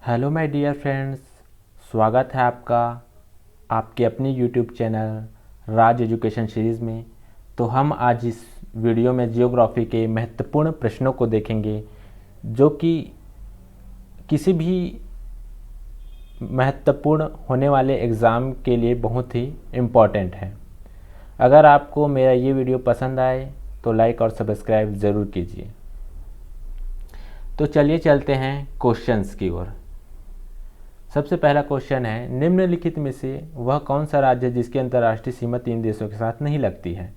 Hello my dear friends, स्वागत है आपका आपके अपने यूट्यूब चैनल राज एजुकेशन सीरीज़ में। तो हम आज इस वीडियो में जियोग्राफी के महत्वपूर्ण प्रश्नों को देखेंगे जो कि किसी भी महत्वपूर्ण होने वाले एग्ज़ाम के लिए बहुत ही इम्पॉर्टेंट है। अगर आपको मेरा ये वीडियो पसंद आए तो लाइक और सब्सक्राइब ज़रूर कीजिए। तो चलिए चलते हैं क्वेश्चंस की ओर। सबसे पहला क्वेश्चन है, निम्नलिखित में से वह कौन सा राज्य है जिसकी अंतर्राष्ट्रीय सीमा 3 देशों के साथ नहीं लगती है।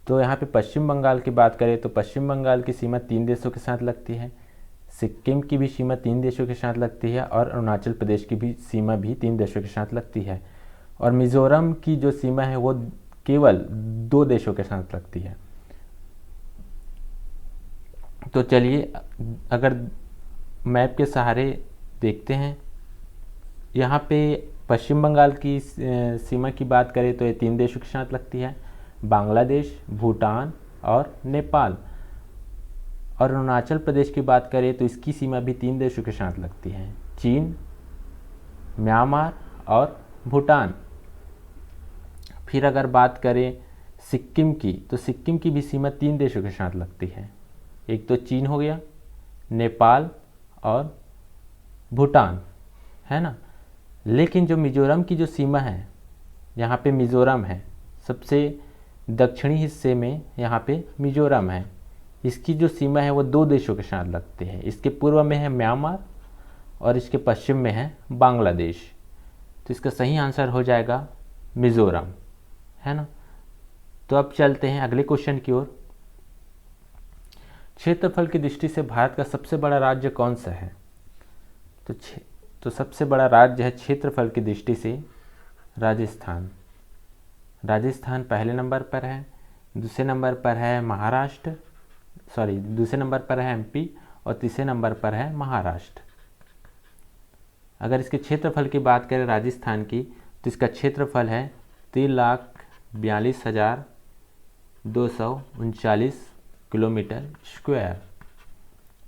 तो यहाँ पे पश्चिम बंगाल की बात करें तो पश्चिम बंगाल की सीमा 3 देशों के साथ लगती है, सिक्किम की भी सीमा 3 देशों के साथ लगती है और अरुणाचल प्रदेश की भी सीमा भी 3 देशों के साथ लगती है, और मिजोरम की जो सीमा है वो केवल 2 देशों के साथ लगती है। तो चलिए अगर मैप के सहारे देखते हैं, यहाँ पे पश्चिम बंगाल की सीमा की बात करें तो ये 3 देशों के साथ लगती है, बांग्लादेश, भूटान और नेपाल। और अरुणाचल प्रदेश की बात करें तो इसकी सीमा भी 3 देशों के साथ लगती है, चीन, म्यांमार और भूटान। फिर अगर बात करें सिक्किम की तो सिक्किम की भी सीमा 3 देशों के साथ लगती है, एक तो चीन हो गया, नेपाल और भूटान, है ना। लेकिन जो मिजोरम की जो सीमा है, यहाँ पे मिजोरम है सबसे दक्षिणी हिस्से में, यहाँ पे मिजोरम है, इसकी जो सीमा है वो 2 देशों के साथ लगती है। इसके पूर्व में है म्यांमार और इसके पश्चिम में है बांग्लादेश। तो इसका सही आंसर हो जाएगा मिजोरम, है ना। तो अब चलते हैं अगले क्वेश्चन की ओर। क्षेत्रफल की दृष्टि से भारत का सबसे बड़ा राज्य कौन सा है। तो सबसे बड़ा राज्य है क्षेत्रफल की दृष्टि से राजस्थान। राजस्थान पहले नंबर पर है, दूसरे नंबर पर है दूसरे नंबर पर है एमपी और तीसरे नंबर पर है महाराष्ट्र। अगर इसके क्षेत्रफल की बात करें राजस्थान की तो इसका क्षेत्रफल है 3,42,239 किलोमीटर स्क्वायर।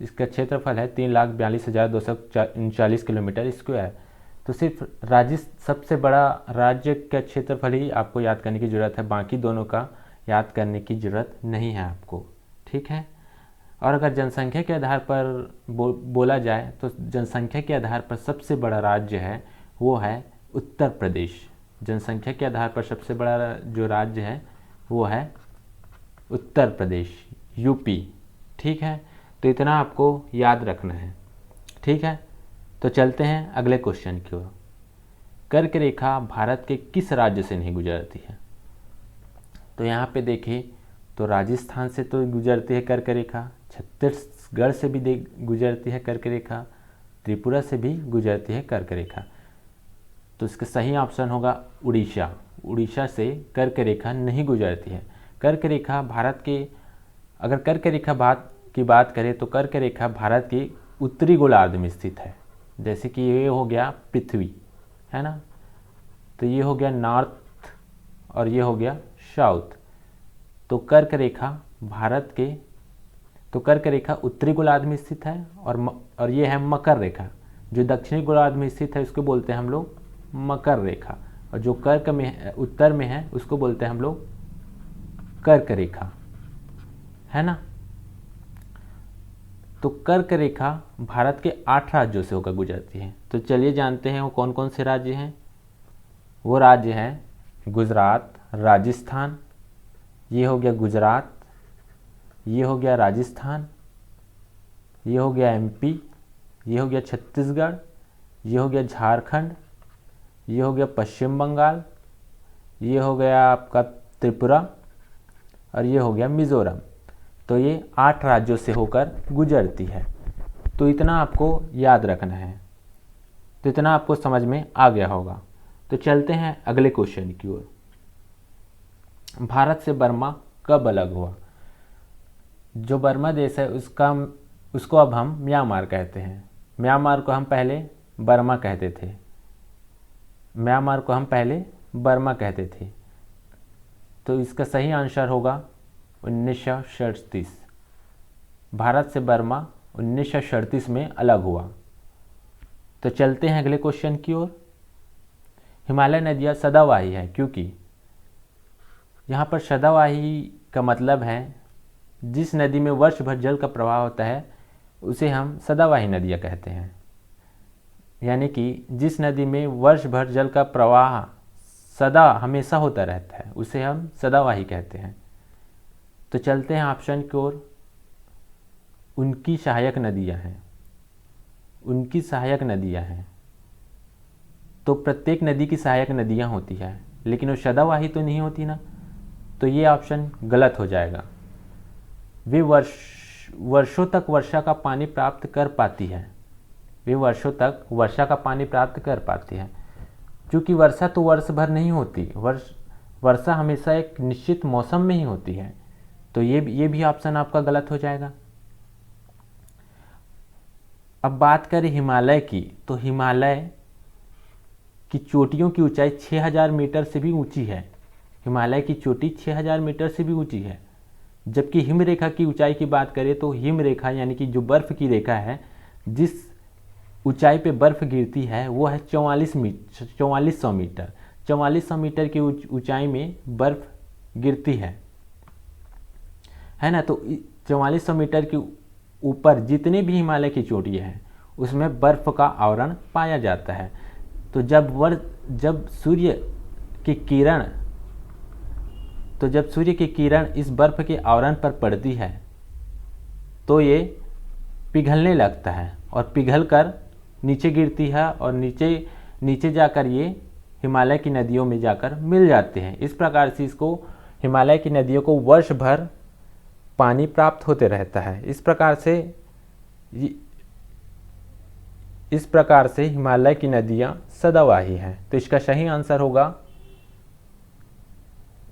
इसका क्षेत्रफल है 3,42,239 किलोमीटर स्क्वायर। तो सिर्फ सबसे बड़ा राज्य का क्षेत्रफल ही आपको याद करने की ज़रूरत है, बाकी दोनों का याद करने की ज़रूरत नहीं है आपको, ठीक है। और अगर जनसंख्या के आधार पर बोला जाए तो जनसंख्या के आधार पर सबसे बड़ा राज्य है वो है उत्तर प्रदेश। जनसंख्या के आधार पर सबसे बड़ा जो राज्य है वो है उत्तर प्रदेश, यूपी, ठीक है। तो इतना आपको याद रखना है, ठीक है। तो चलते हैं अगले क्वेश्चन की ओर। कर्क रेखा भारत के किस राज्य से नहीं गुजरती है। तो यहाँ पे देखिए तो राजस्थान से तो गुजरती है कर्क रेखा, छत्तीसगढ़ से भी गुजरती है कर्क रेखा, त्रिपुरा से भी गुजरती है कर्क रेखा। तो इसका सही ऑप्शन होगा उड़ीसा। उड़ीसा से कर्क रेखा नहीं गुजरती है। कर्क रेखा भारत के, अगर कर्क रेखा की बात करें तो कर्क रेखा भारत के उत्तरी गोलार्ध में स्थित है। जैसे कि ये हो गया पृथ्वी, है ना, तो ये हो गया नॉर्थ और ये हो गया साउथ। तो कर्क रेखा उत्तरी गोलार्ध में स्थित है और ये है मकर रेखा जो दक्षिणी गोलार्ध में स्थित है, उसको बोलते हैं हम लोग मकर रेखा। और जो कर्क में उत्तर में है उसको बोलते हैं हम लोग कर्क रेखा, है ना। तो कर्क रेखा भारत के 8 राज्यों से होकर गुजरती है। तो चलिए जानते हैं वो कौन कौन से राज्य हैं। वो राज्य हैं गुजरात, राजस्थान, ये हो गया गुजरात, ये हो गया राजस्थान, ये हो गया एमपी, ये हो गया छत्तीसगढ़, ये हो गया झारखंड, ये हो गया पश्चिम बंगाल, ये हो गया आपका त्रिपुरा और ये हो गया मिज़ोरम। तो ये 8 राज्यों से होकर गुजरती है। तो इतना आपको याद रखना है, तो इतना आपको समझ में आ गया होगा। तो चलते हैं अगले क्वेश्चन की ओर। भारत से बर्मा कब अलग हुआ। जो बर्मा देश है उसको अब हम म्यांमार कहते हैं। म्यांमार को हम पहले बर्मा कहते थे, म्यांमार को हम पहले बर्मा कहते थे। तो इसका सही आंसर होगा 1937। भारत से बर्मा 1937 में अलग हुआ। तो चलते हैं अगले क्वेश्चन की ओर। हिमालय नदियाँ सदावाही है, क्योंकि यहाँ पर सदावाही का मतलब है जिस नदी में वर्ष भर जल का प्रवाह होता है उसे हम सदावाही नदियाँ कहते हैं। यानी कि जिस नदी में वर्ष भर जल का प्रवाह सदा हमेशा होता रहता है उसे हम सदावाही कहते हैं। तो चलते हैं ऑप्शन की ओर। उनकी सहायक नदियाँ हैं, उनकी सहायक नदियाँ हैं। तो प्रत्येक नदी की सहायक नदियाँ होती है, लेकिन वो सदावाही तो नहीं होती ना, तो ये ऑप्शन गलत हो जाएगा। वे वर्षों तक वर्षा का पानी प्राप्त कर पाती है, वे वर्षों तक वर्षा का पानी प्राप्त कर पाती है। क्योंकि वर्षा तो वर्ष भर नहीं होती, वर्षा हमेशा एक निश्चित मौसम में ही होती है, तो ये भी ऑप्शन आपका गलत हो जाएगा। अब बात करें हिमालय की, तो हिमालय की चोटियों की ऊंचाई 6000 मीटर से भी ऊंची है। हिमालय की चोटी 6000 मीटर से भी ऊंची है। जबकि हिम रेखा की ऊंचाई की बात करें तो हिम रेखा यानी कि जो बर्फ़ की रेखा है, जिस ऊंचाई पे बर्फ़ गिरती है वो है 4400 मीटर। 4400 मीटर की ऊंचाई में बर्फ़ गिरती है ना। तो 4400 मीटर के ऊपर जितने भी हिमालय की चोटियाँ हैं उसमें बर्फ़ का आवरण पाया जाता है। तो जब सूर्य की किरण इस बर्फ़ के आवरण पर पड़ती है तो ये पिघलने लगता है और पिघलकर नीचे गिरती है और नीचे जाकर ये हिमालय की नदियों में जाकर मिल जाते हैं। इस प्रकार से इसको हिमालय की नदियों को वर्ष भर पानी प्राप्त होते रहता है। इस प्रकार से हिमालय की नदियाँ सदावाही हैं। तो इसका सही आंसर होगा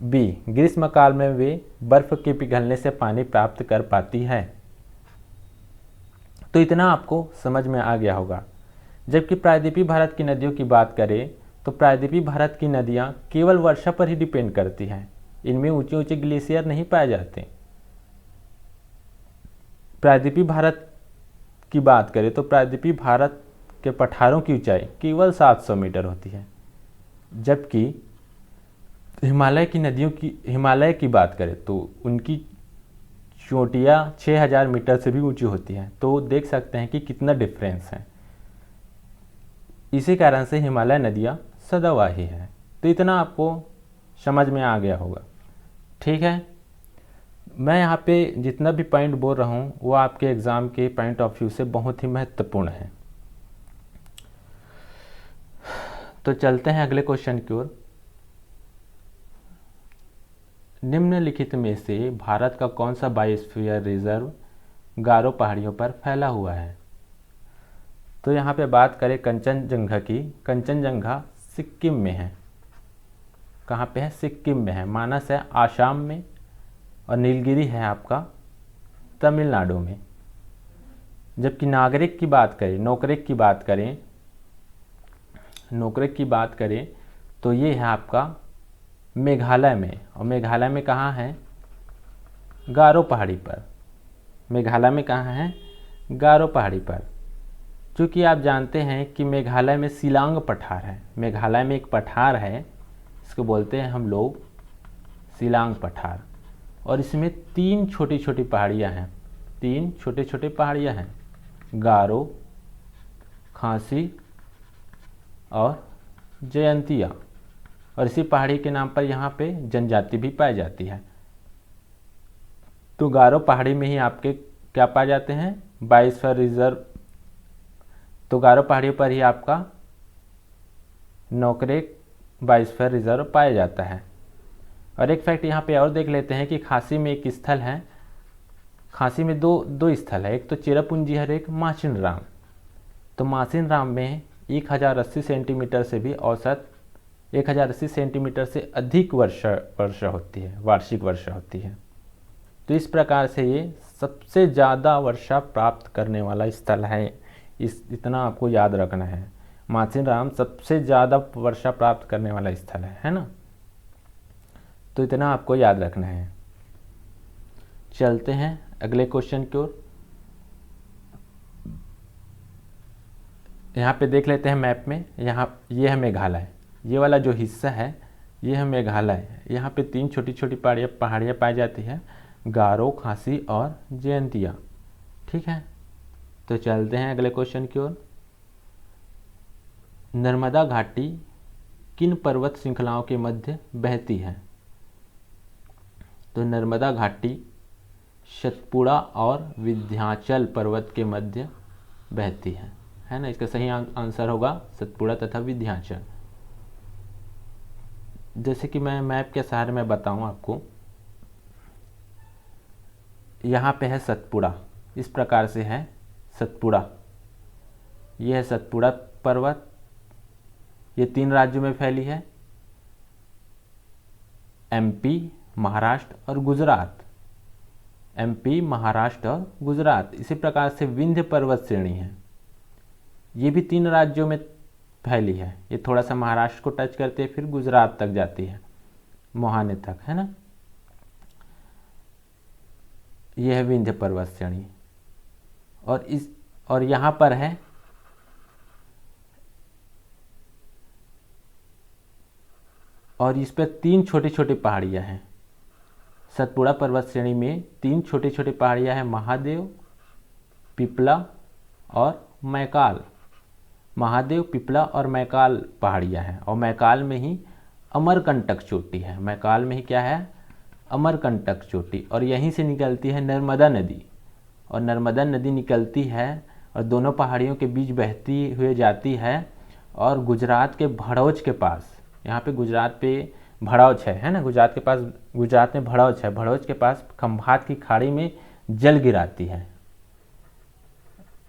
बी, ग्रीष्म काल में वे बर्फ के पिघलने से पानी प्राप्त कर पाती है। तो इतना आपको समझ में आ गया होगा। जबकि प्रायद्वीपीय भारत की नदियों की बात करें तो प्रायद्वीपीय भारत की नदियाँ केवल वर्षा पर ही डिपेंड करती हैं, इनमें ऊंचे ऊंचे ग्लेशियर नहीं पाए जाते। प्रायद्वीपीय भारत की बात करें तो प्रायद्वीपीय भारत के पठारों की ऊंचाई केवल 700 मीटर होती है। जबकि हिमालय की बात करें तो उनकी चोटियाँ 6000 मीटर से भी ऊंची होती हैं। तो देख सकते हैं कि कितना डिफरेंस है। इसी कारण से हिमालय नदियाँ सदावाही हैं। तो इतना आपको समझ में आ गया होगा, ठीक है। मैं यहाँ पे जितना भी पॉइंट बोल रहा हूँ वो आपके एग्ज़ाम के पॉइंट ऑफ व्यू से बहुत ही महत्वपूर्ण है। तो चलते हैं अगले क्वेश्चन की ओर। निम्नलिखित में से भारत का कौन सा बायोस्फीयर रिजर्व गारो पहाड़ियों पर फैला हुआ है? तो यहाँ पे बात करें कंचनजंगा की। कंचनजंगा सिक्किम में है। कहाँ पे है? सिक्किम में है। मानस है आसाम में और नीलगिरी है आपका तमिलनाडु में। जबकि नोकरेक की बात करें तो ये है आपका मेघालय में। और मेघालय में कहाँ है? गारो पहाड़ी पर। मेघालय में कहाँ है? गारो पहाड़ी पर। क्योंकि आप जानते हैं कि मेघालय में शिलांग पठार है। मेघालय में एक पठार है, इसको बोलते हैं हम लोग शिलांग पठार। और इसमें 3 छोटी छोटी पहाड़ियाँ हैं। 3 छोटे छोटे पहाड़ियाँ हैं, गारो, खासी और जयंतिया। और इसी पहाड़ी के नाम पर यहाँ पे जनजाति भी पाई जाती है। तो गारो पहाड़ी में ही आपके क्या पाए जाते हैं? Biosphere reserve. तो गारो पहाड़ी पर ही आपका नोकरेक बायोस्फीयर रिजर्व पाया जाता है। और एक फैक्ट यहाँ पे और देख लेते हैं कि खासी में एक स्थल है। खासी में दो स्थल है, एक तो चेरापूंजी है और एक माचिन राम। तो माचिन राम में 1080 सेंटीमीटर से भी औसत 1080 सेंटीमीटर से अधिक वर्षा होती है, वार्षिक वर्षा होती है। तो इस प्रकार से ये सबसे ज़्यादा वर्षा प्राप्त करने वाला स्थल है। इतना आपको याद रखना है। माचिन राम सबसे ज़्यादा वर्षा प्राप्त करने वाला स्थल है ना। तो इतना आपको याद रखना है। चलते हैं अगले क्वेश्चन की ओर। यहाँ पे देख लेते हैं मैप में। यहाँ ये है मेघालय, ये वाला जो हिस्सा है ये है मेघालय। यहाँ पे 3 छोटी छोटी पहाड़ियाँ पाई जाती है, गारो, खासी और जयंतिया। ठीक है, तो चलते हैं अगले क्वेश्चन की ओर। नर्मदा घाटी किन पर्वत श्रृंखलाओं के मध्य बहती है? तो नर्मदा घाटी सतपुड़ा और विंध्याचल पर्वत के मध्य बहती है ना। इसका सही आंसर होगा सतपुड़ा तथा विंध्याचल। जैसे कि मैं मैप के सहारे में बताऊं आपको, यहाँ पे है सतपुड़ा, इस प्रकार से है सतपुड़ा। यह है सतपुड़ा पर्वत, ये 3 राज्यों में फैली है, एमपी, महाराष्ट्र और गुजरात। एमपी, महाराष्ट्र और गुजरात। इसी प्रकार से विंध्य पर्वत श्रेणी है, ये भी 3 राज्यों में फैली है। ये थोड़ा सा महाराष्ट्र को टच करती है, फिर गुजरात तक जाती है, मोहाने तक, है ना। यह है विंध्य पर्वत श्रेणी। और यहाँ पर है और इस पर 3 छोटी छोटी पहाड़ियाँ हैं। सतपुड़ा पर्वत श्रेणी में 3 छोटी छोटी पहाड़ियाँ हैं, महादेव, पिपला और मैकाल। महादेव, पिपला और मैकाल पहाड़ियाँ हैं, और मैकाल में ही अमरकंटक चोटी है। मैकाल में ही क्या है? अमरकंटक चोटी। और यहीं से निकलती है नर्मदा नदी, और नर्मदा नदी निकलती है और दोनों पहाड़ियों के बीच बहती हुई जाती है, और गुजरात के भड़ौच के पास, यहाँ पे गुजरात पे भड़ौच है ना, गुजरात के पास, गुजरात में भड़ौच है, भड़ौच के पास खंभात की खाड़ी में जल गिराती है।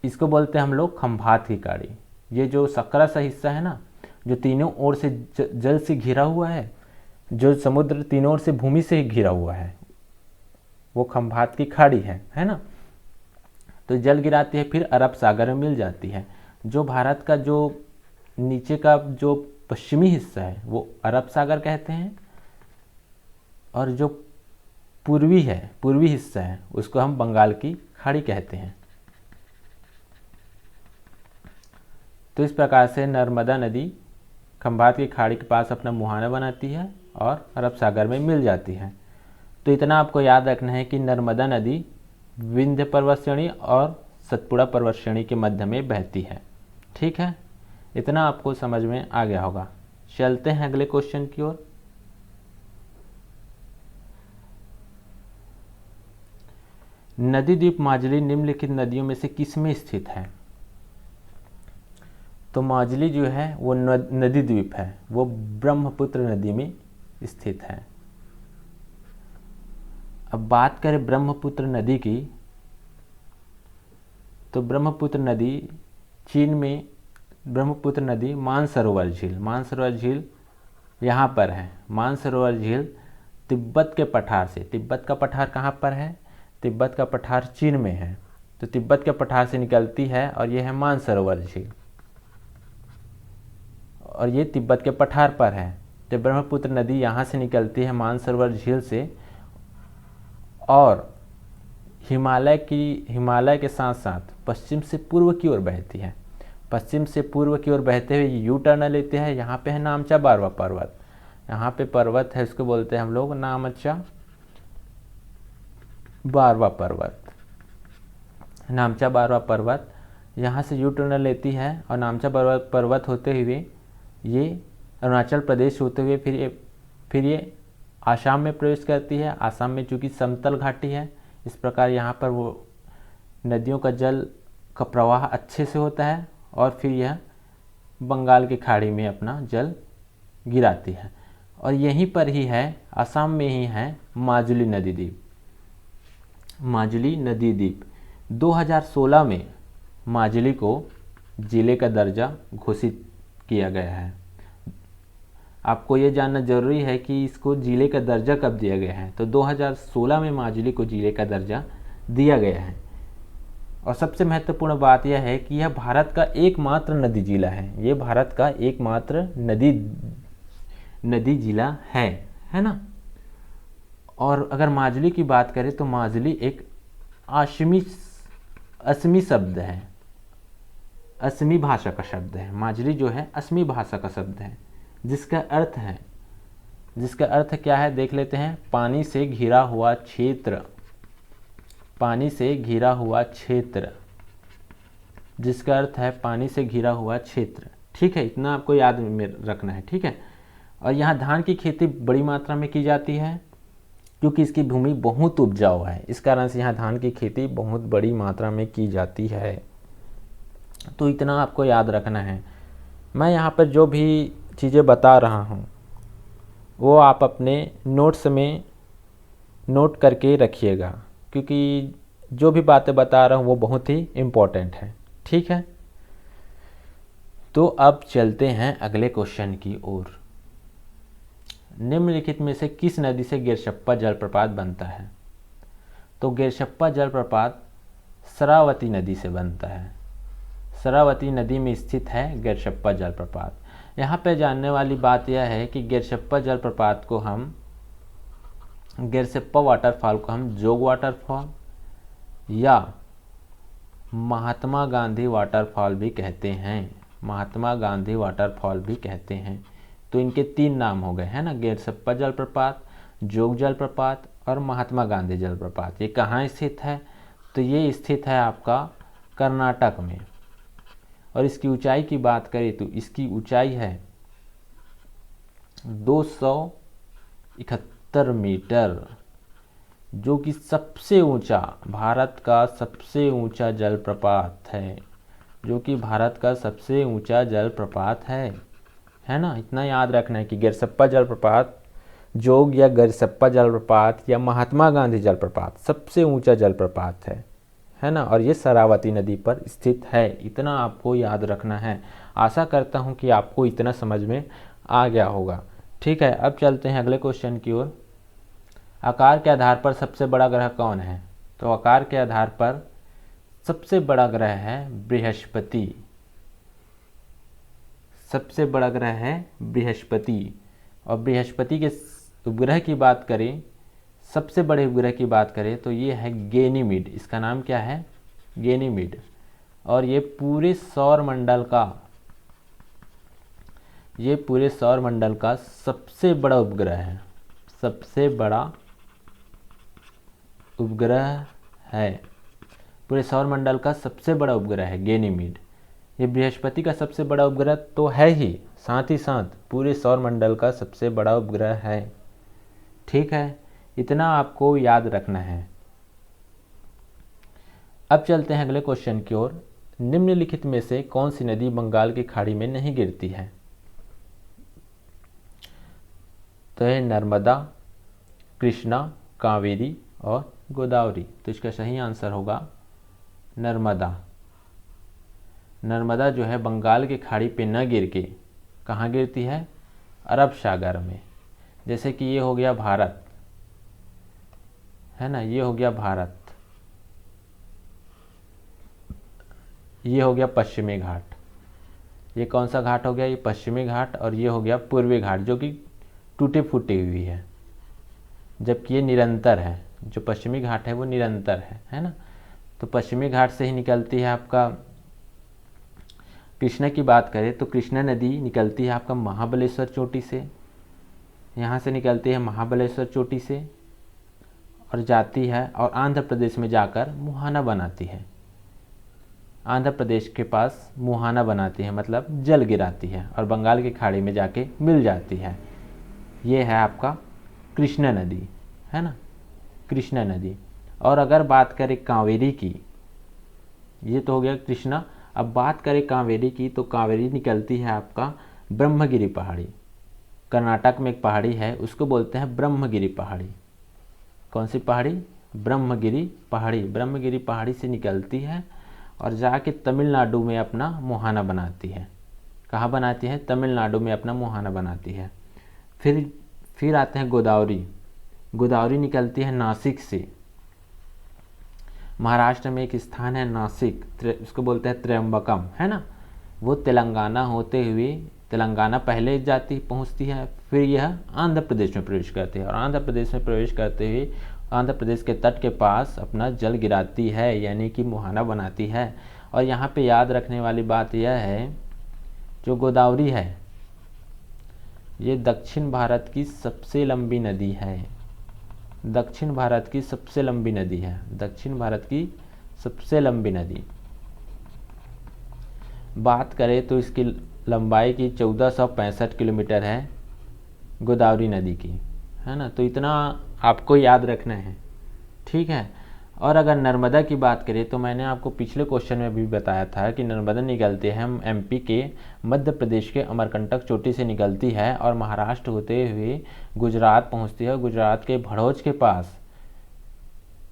इसको बोलते हैं हम लोग खंभात की खाड़ी। ये जो सकरा सा हिस्सा है ना, जो तीनों ओर से जल से घिरा हुआ है, जो समुद्र तीनों ओर से भूमि से घिरा हुआ है, वो खंभात की खाड़ी है ना। तो जल गिराती है, फिर अरब सागर में मिल जाती है। जो भारत का जो नीचे का जो पश्चिमी हिस्सा है वो अरब सागर कहते हैं, और जो पूर्वी हिस्सा है उसको हम बंगाल की खाड़ी कहते हैं। तो इस प्रकार से नर्मदा नदी खंभात की खाड़ी के पास अपना मुहाना बनाती है और अरब सागर में मिल जाती है। तो इतना आपको याद रखना है कि नर्मदा नदी विंध्य पर्वत श्रेणी और सतपुड़ा पर्वत श्रेणी के मध्य में बहती है। ठीक है, इतना आपको समझ में आ गया होगा। चलते हैं अगले क्वेश्चन की ओर। नदी द्वीप माजुली निम्नलिखित नदियों में से किसमें स्थित है? तो माजुली जो है वो नदी द्वीप है, वो ब्रह्मपुत्र नदी में स्थित है। अब बात करें ब्रह्मपुत्र नदी की, तो ब्रह्मपुत्र नदी चीन में, ब्रह्मपुत्र नदी मानसरोवर झील यहाँ पर है। मानसरोवर झील तिब्बत के पठार से, तिब्बत का पठार कहाँ पर है? तिब्बत का पठार चीन में है, तो तिब्बत के पठार से निकलती है और ये है मानसरोवर झील, और ये तिब्बत के पठार पर है। तो ब्रह्मपुत्र नदी यहाँ से निकलती है मानसरोवर झील से, और हिमालय के साथ साथ पश्चिम से पूर्व की ओर बहती है। पश्चिम से पूर्व की ओर बहते हुए यू टर्न लेते हैं। यहाँ पे है नामचा बारवा पर्वत, यहाँ पे पर्वत है, इसको बोलते हैं हम लोग नामचा बारवा पर्वत। नामचा बारवा पर्वत यहाँ से यू टर्न लेती है, और नामचा बारवा पर्वत होते हुए ये अरुणाचल प्रदेश होते हुए फिर ये आसाम में प्रवेश करती है। आसाम में चूँकि समतल घाटी है, इस प्रकार यहाँ पर वो नदियों का जल का प्रवाह अच्छे से होता है, और फिर यह बंगाल की खाड़ी में अपना जल गिराती है। और यहीं पर ही है, असम में ही है माजुली नदी द्वीप। माजुली नदी द्वीप 2016 में माजुली को जिले का दर्जा घोषित किया गया है। आपको ये जानना जरूरी है कि इसको जिले का दर्जा कब दिया गया है। तो 2016 में माजुली को जिले का दर्जा दिया गया है। और सबसे महत्वपूर्ण बात यह है कि यह भारत का एकमात्र नदी जिला है। ये भारत का एकमात्र नदी जिला है ना। और अगर माजुली की बात करें तो माजुली एक असमी शब्द है। असमी भाषा का शब्द है। माजरी जो है असमी भाषा का शब्द है, जिसका अर्थ क्या है देख लेते हैं। पानी से घिरा हुआ क्षेत्र, पानी से घिरा हुआ क्षेत्र, जिसका अर्थ है पानी से घिरा हुआ क्षेत्र। ठीक है, इतना आपको याद में रखना है। ठीक है, और यहाँ धान की खेती बड़ी मात्रा में की जाती है क्योंकि इसकी भूमि बहुत उपजाऊ है, इस कारण से यहाँ धान की खेती बहुत बड़ी मात्रा में की जाती है। तो इतना आपको याद रखना है। मैं यहाँ पर जो भी चीज़ें बता रहा हूँ वो आप अपने नोट्स में नोट करके रखिएगा, क्योंकि जो भी बातें बता रहा हूँ वो बहुत ही इम्पोर्टेंट है। ठीक है, तो अब चलते हैं अगले क्वेश्चन की ओर। निम्नलिखित में से किस नदी से गिरशप्पा जलप्रपात बनता है? तो गिरशप्पा जलप्रपात शरावती नदी से बनता है। शरावती नदी में स्थित है गिरशप्पा जलप्रपात। यहाँ पे जानने वाली बात यह है कि गिरशप्पा जलप्रपात को हम, गिरशप्पा वाटरफॉल को हम जोग वाटरफॉल या महात्मा गांधी वाटरफॉल भी कहते हैं। महात्मा गांधी वाटरफॉल भी कहते हैं। तो इनके 3 नाम हो गए हैं ना, गिरशप्पा जलप्रपात, जोग जलप्रपात और महात्मा गांधी जलप्रपात। ये कहाँ स्थित है? तो ये स्थित है आपका कर्नाटक में। और इसकी ऊंचाई की बात करें तो इसकी ऊंचाई है 271 मीटर, जो कि सबसे ऊंचा, भारत का सबसे ऊंचा जलप्रपात है, जो कि भारत का सबसे ऊंचा जलप्रपात है ना। इतना याद रखना है कि गिरशप्पा जलप्रपात, जोग या गिरशप्पा जलप्रपात या महात्मा गांधी जलप्रपात सबसे ऊंचा जलप्रपात है ना। और ये शरावती नदी पर स्थित है। इतना आपको याद रखना है। आशा करता हूँ कि आपको इतना समझ में आ गया होगा। ठीक है, अब चलते हैं अगले क्वेश्चन की ओर। आकार के आधार पर सबसे बड़ा ग्रह कौन है? तो आकार के आधार पर सबसे बड़ा ग्रह है बृहस्पति। सबसे बड़ा ग्रह है बृहस्पति। और बृहस्पति के उपग्रह की बात करें, सबसे बड़े उपग्रह की बात करें तो ये है गैनीमीड। इसका नाम क्या है? गैनीमीड। और ये पूरे सौर मंडल का सबसे बड़ा उपग्रह है। सबसे बड़ा उपग्रह है, पूरे सौर मंडल का सबसे बड़ा उपग्रह है गैनीमीड। ये बृहस्पति का सबसे बड़ा उपग्रह तो है ही साथ पूरे सौर मंडल का सबसे बड़ा उपग्रह है। ठीक है, इतना आपको याद रखना है। अब चलते हैं अगले क्वेश्चन की ओर। निम्नलिखित में से कौन सी नदी बंगाल की खाड़ी में नहीं गिरती है? तो है नर्मदा, कृष्णा, कावेरी और गोदावरी। तो इसका सही आंसर होगा नर्मदा। नर्मदा जो है बंगाल की खाड़ी पे न गिर के कहाँ गिरती है? अरब सागर में। जैसे कि ये हो गया भारत, है ना, ये हो गया भारत, ये हो गया पश्चिमी घाट। ये कौन सा घाट हो गया? ये पश्चिमी घाट। और ये हो गया पूर्वी घाट, जो कि टूटे फूटे हुई है, जबकि ये निरंतर है। जो पश्चिमी घाट है वो निरंतर है ना। तो पश्चिमी घाट से ही निकलती है आपका, कृष्णा की बात करें तो कृष्णा नदी निकलती है आपका महाबलेश्वर चोटी से। यहाँ से निकलती है महाबलेश्वर चोटी से और जाती है और आंध्र प्रदेश में जाकर मुहाना बनाती है। आंध्र प्रदेश के पास मुहाना बनाती है, मतलब जल गिराती है और बंगाल की खाड़ी में जाके मिल जाती है। ये है आपका कृष्णा नदी, है ना, कृष्णा नदी। और अगर बात करें कावेरी की, ये तो हो गया कृष्णा। अब बात करें कावेरी की, तो कावेरी निकलती है आपका ब्रह्मगिरी पहाड़ी। कर्नाटक में एक पहाड़ी है, उसको बोलते हैं ब्रह्मगिरी पहाड़ी। कौन सी पहाड़ी? ब्रह्मगिरी पहाड़ी। ब्रह्मगिरी पहाड़ी से निकलती है और जाके तमिलनाडु में अपना मुहाना बनाती है। कहाँ बनाती है? तमिलनाडु में अपना मुहाना बनाती है। फिर आते हैं गोदावरी। गोदावरी निकलती है नासिक से। महाराष्ट्र में एक स्थान है नासिक, उसको बोलते हैं त्र्यंबकम, है ना। वो तेलंगाना होते हुए, तेलंगाना पहले पहुंचती है, फिर यह आंध्र प्रदेश में प्रवेश करती है और आंध्र प्रदेश में प्रवेश करते हुए आंध्र प्रदेश के तट के पास अपना जल गिराती है, यानी कि मुहाना बनाती है। और यहाँ पे याद रखने वाली बात यह है, जो गोदावरी है ये दक्षिण भारत की सबसे लंबी नदी है। दक्षिण भारत की सबसे लंबी नदी है, दक्षिण भारत की सबसे लंबी नदी। बात करें तो इसकी लंबाई की 1465 किलोमीटर है गोदावरी नदी की, है ना। तो इतना आपको याद रखना है, ठीक है। और अगर नर्मदा की बात करें तो मैंने आपको पिछले क्वेश्चन में भी बताया था कि नर्मदा निकलती है एमपी के मध्य प्रदेश के अमरकंटक चोटी से निकलती है और महाराष्ट्र होते हुए गुजरात पहुंचती है। गुजरात के भड़ोज के पास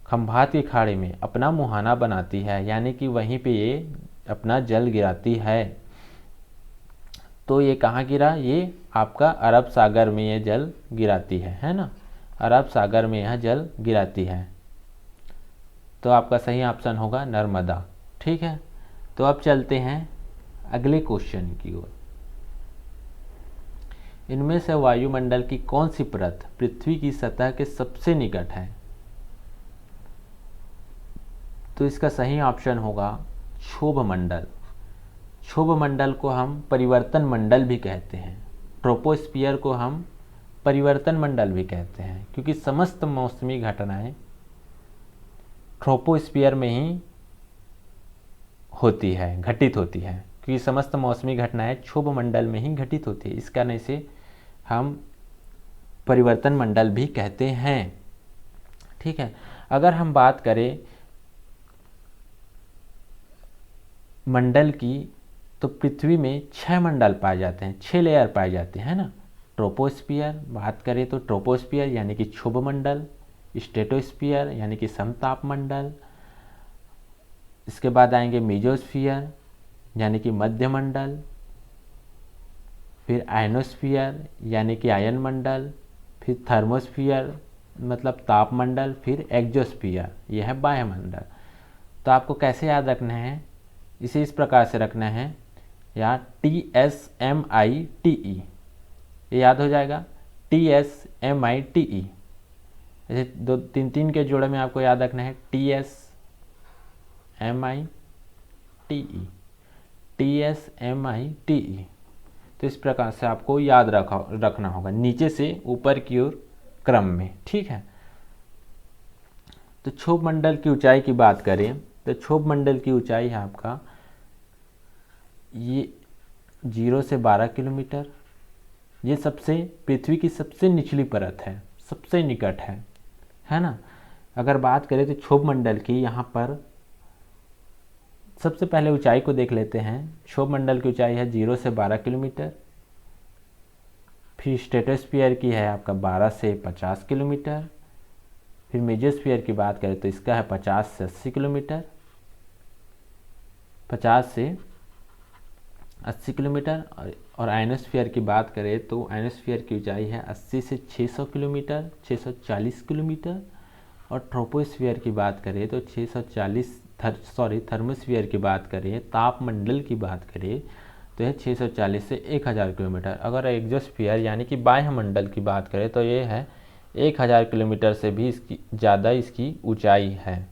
खंभात की खाड़ी में अपना मुहाना बनाती है, यानी कि वहीं पे ये अपना जल गिराती है। तो ये कहाँ गिरा, ये आपका अरब सागर में ये जल गिराती है ना। अरब सागर में यह जल गिराती है। तो आपका सही ऑप्शन होगा नर्मदा, ठीक है। तो अब चलते हैं अगले क्वेश्चन की ओर। इनमें से वायुमंडल की कौन सी परत पृथ्वी की सतह के सबसे निकट है? तो इसका सही ऑप्शन होगा क्षोभ मंडल। क्षोभ मंडल को हम परिवर्तन मंडल भी कहते हैं, ट्रोपोस्फियर को हम परिवर्तन मंडल भी कहते हैं, क्योंकि समस्त मौसमी घटनाएं ट्रोपोस्फियर में ही होती है, घटित होती है, क्योंकि समस्त मौसमी घटनाएं क्षोभ मंडल में ही घटित होती है। इस कारण से हम परिवर्तन मंडल भी कहते हैं, ठीक है। अगर हम बात करें मंडल की, तो पृथ्वी में 6 मंडल पाए जाते हैं, 6 लेयर पाए जाते हैं ना। ट्रोपोस्फियर बात करें तो ट्रोपोस्फियर यानी कि क्षोभ मंडल, स्ट्रेटोस्फियर यानी कि समताप मंडल, इसके बाद आएंगे मेजोस्फियर यानी कि मध्य मंडल, फिर आयनोस्फियर यानी कि आयन मंडल, फिर थर्मोस्फियर मतलब ताप मंडल, फिर एक्जोस्फियर यह है वायुमंडल। तो आपको कैसे याद रखना है, इसे इस प्रकार से रखना है, या TSMITE, ये याद हो जाएगा TSMITE। जैसे 2 3 3 के जोड़े में आपको याद रखना है TSMITE, TSMITE। तो इस प्रकार से आपको याद रखना होगा, नीचे से ऊपर की ओर क्रम में, ठीक है। तो क्षोभ मंडल की ऊंचाई की बात करें तो क्षोभ मंडल की ऊंचाई है आपका ये 0 से 12 किलोमीटर। ये सबसे पृथ्वी की सबसे निचली परत है, सबसे निकट है ना। अगर बात करें तो क्षोभ मंडल की, यहाँ पर सबसे पहले ऊंचाई को देख लेते हैं। क्षोभ मंडल की ऊंचाई है 0 से 12 किलोमीटर। फिर स्ट्रेटोस्फियर की है आपका 12 से 50 किलोमीटर। फिर मेजोस्फियर की बात करें तो इसका है 50 से 80 किलोमीटर, 50 से 80 किलोमीटर। और आयनोस्फियर की बात करें तो आयनोस्फियर की ऊंचाई है 80 से 600 किलोमीटर, 640 किलोमीटर। और ट्रोपोस्फियर की बात करें तो 640 थर्मोस्फियर की बात करें, तापमंडल की बात करें तो यह 640 से 1000 किलोमीटर। अगर एक्सोस्फियर यानी कि बाह्यमंडल की बात करें तो ये है 1000 किलोमीटर से भी इसकी ज़्यादा इसकी ऊंचाई है,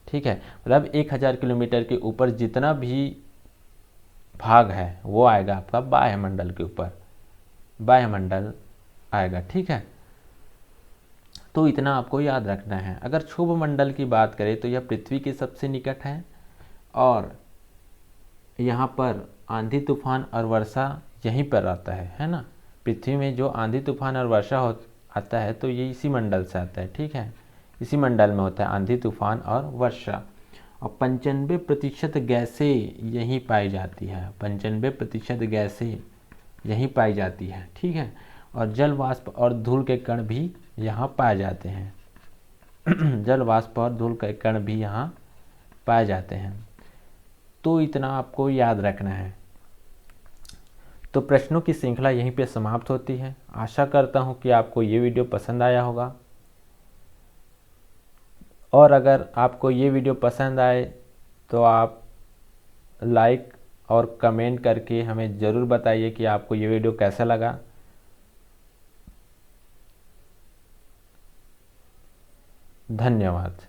ठीक है। मतलब 1000 किलोमीटर के ऊपर जितना भी भाग है वो आएगा आपका बाह्यमंडल के ऊपर, बाह्यमंडल आएगा, ठीक है। तो इतना आपको याद रखना है। अगर क्षोभ मंडल की बात करें तो यह पृथ्वी के सबसे निकट है और यहाँ पर आंधी तूफान और वर्षा यहीं पर आता है ना। पृथ्वी में जो आंधी तूफान और वर्षा आता है तो ये इसी मंडल से आता है, ठीक है। इसी मंडल में होता है आंधी तूफान और वर्षा। और 95% गैसें यहीं पाई जाती है, 95% गैसें यहीं पाई जाती है, ठीक है। और जल वाष्प और धूल के कण भी यहाँ पाए जाते हैं जल वाष्प और धूल के कण भी यहाँ पाए जाते हैं। तो इतना आपको याद रखना है। तो प्रश्नों की श्रृंखला यहीं पे समाप्त होती है। आशा करता हूँ कि आपको ये वीडियो पसंद आया होगा, और अगर आपको ये वीडियो पसंद आए तो आप लाइक और कमेंट करके हमें ज़रूर बताइए कि आपको ये वीडियो कैसा लगा। धन्यवाद।